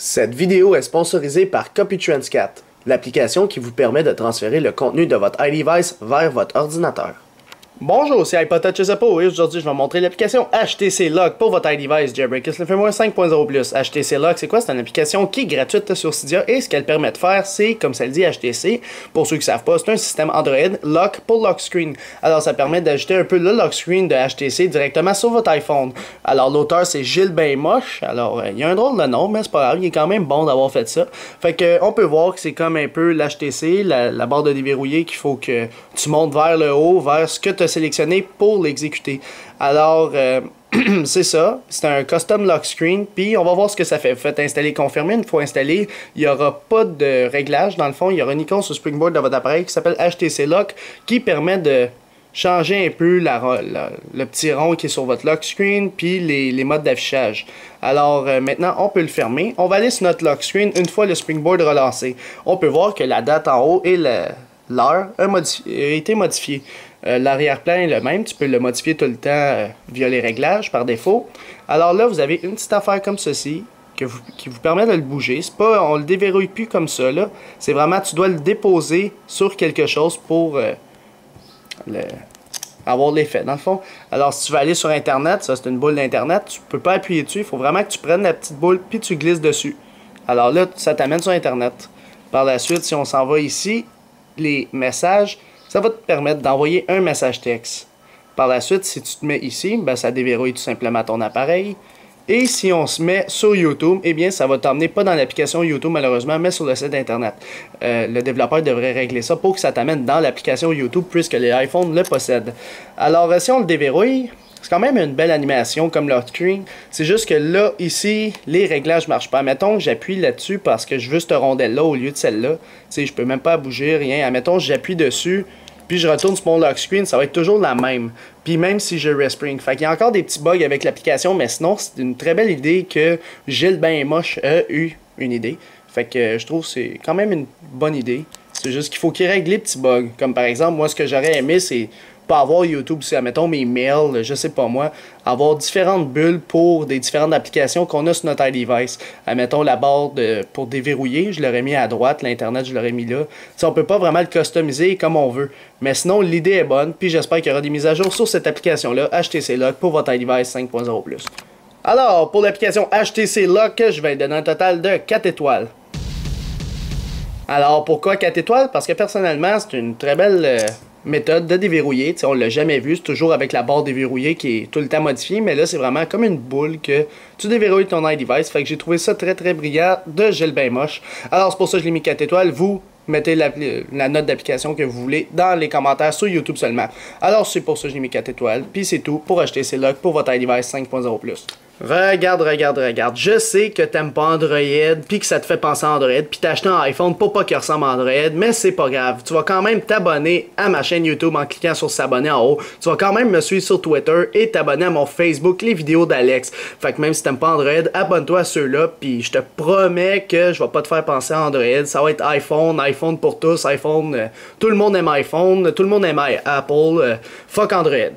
Cette vidéo est sponsorisée par CopyTransCat, l'application qui vous permet de transférer le contenu de votre iDevice vers votre ordinateur. Bonjour, c'est iPodTouch et aujourd'hui je vais montrer l'application HTC Lock pour votre iDevice Jailbreak le firmware 5.0+. HTC Lock, c'est quoi? C'est une application qui est gratuite sur Cydia et ce qu'elle permet de faire, c'est, comme ça le dit HTC, pour ceux qui ne savent pas, c'est un système Android Lock pour Lock Screen. Alors ça permet d'ajouter un peu le Lock Screen de HTC directement sur votre iPhone. Alors l'auteur c'est Gilles Moche, alors il y a un drôle de nom, mais c'est pas grave, il est quand même bon d'avoir fait ça. Fait que on peut voir que c'est comme un peu l'HTC, la barre de déverrouiller qu'il faut que tu montes vers le haut, vers ce que tu as sélectionné pour l'exécuter. Alors, c'est ça, c'est un custom lock screen, puis on va voir ce que ça fait. Vous faites installer, confirmer, une fois installé, il n'y aura pas de réglage, dans le fond, il y aura une icône sur Springboard de votre appareil qui s'appelle HTC Lock, qui permet de changer un peu le petit rond qui est sur votre lock screen, puis les modes d'affichage. Alors maintenant, on peut le fermer. On va aller sur notre lock screen une fois le Springboard relancé. On peut voir que la date en haut et l'heure a été modifiée. L'arrière-plan est le même, tu peux le modifier tout le temps via les réglages par défaut. Alors là, vous avez une petite affaire comme ceci qui vous permet de le bouger. C'est pas, on le déverrouille plus comme ça là. C'est vraiment, tu dois le déposer sur quelque chose pour avoir l'effet dans le fond. Alors si tu vas aller sur internet, ça c'est une boule d'internet, tu peux pas appuyer dessus, il faut vraiment que tu prennes la petite boule puis tu glisses dessus. Alors là, ça t'amène sur internet. Par la suite, si on s'en va ici, les messages, ça va te permettre d'envoyer un message texte. Par la suite, si tu te mets ici, ben, ça déverrouille tout simplement ton appareil. Et si on se met sur YouTube, eh bien, ça va t'emmener pas dans l'application YouTube malheureusement, mais sur le site internet. Le développeur devrait régler ça pour que ça t'amène dans l'application YouTube puisque les iPhones le possèdent. Alors, si on le déverrouille, c'est quand même une belle animation comme leur screen. C'est juste que là, ici, les réglages ne marchent pas. Admettons que j'appuie là-dessus parce que je veux cette rondelle-là au lieu de celle-là. Tu sais, je peux même pas bouger, rien. Admettons que j'appuie dessus, puis je retourne sur mon lock screen, ça va être toujours la même. Puis même si je respring. Fait qu'il y a encore des petits bugs avec l'application, mais sinon, c'est une très belle idée que Gilles Moche a eu une idée. Fait que je trouve que c'est quand même une bonne idée. C'est juste qu'il faut qu'il règle les petits bugs. Comme par exemple, moi, ce que j'aurais aimé, c'est pas avoir YouTube, c'est, admettons, mes mails, je sais pas moi, avoir différentes bulles pour des différentes applications qu'on a sur notre iDevice. Admettons, la barre pour déverrouiller, je l'aurais mis à droite, l'Internet, je l'aurais mis là. T'sais, on peut pas vraiment le customiser comme on veut. Mais sinon, l'idée est bonne, puis j'espère qu'il y aura des mises à jour sur cette application-là, HTC Lock, pour votre iDevice 5.0+. Alors, pour l'application HTC Lock, je vais donner un total de 4 étoiles. Alors, pourquoi 4 étoiles? Parce que personnellement, c'est une très belle méthode de déverrouiller. T'sais, on l'a jamais vu, c'est toujours avec la barre déverrouillée qui est tout le temps modifiée, mais là, c'est vraiment comme une boule que tu déverrouilles ton iDevice. Fait que j'ai trouvé ça très très brillant de Gilles Moche. Alors, c'est pour ça que je l'ai mis 4 étoiles. Vous mettez la note d'application que vous voulez dans les commentaires sur YouTube seulement. Alors, c'est pour ça que j'ai mis 4 étoiles. Puis c'est tout pour HTC Lock pour votre iDevice 5.0+. Regarde. Je sais que t'aimes pas Android, puis que ça te fait penser à Android, puis t'as acheté un iPhone pour pas qu'il ressemble à Android, mais c'est pas grave. Tu vas quand même t'abonner à ma chaîne YouTube en cliquant sur s'abonner en haut. Tu vas quand même me suivre sur Twitter et t'abonner à mon Facebook, les vidéos d'Alex. Fait que même si t'aimes pas Android, abonne-toi à ceux-là, puis je te promets que je vais pas te faire penser à Android. Ça va être iPhone pour tous, iPhone, tout le monde aime iPhone, tout le monde aime Apple, fuck Android.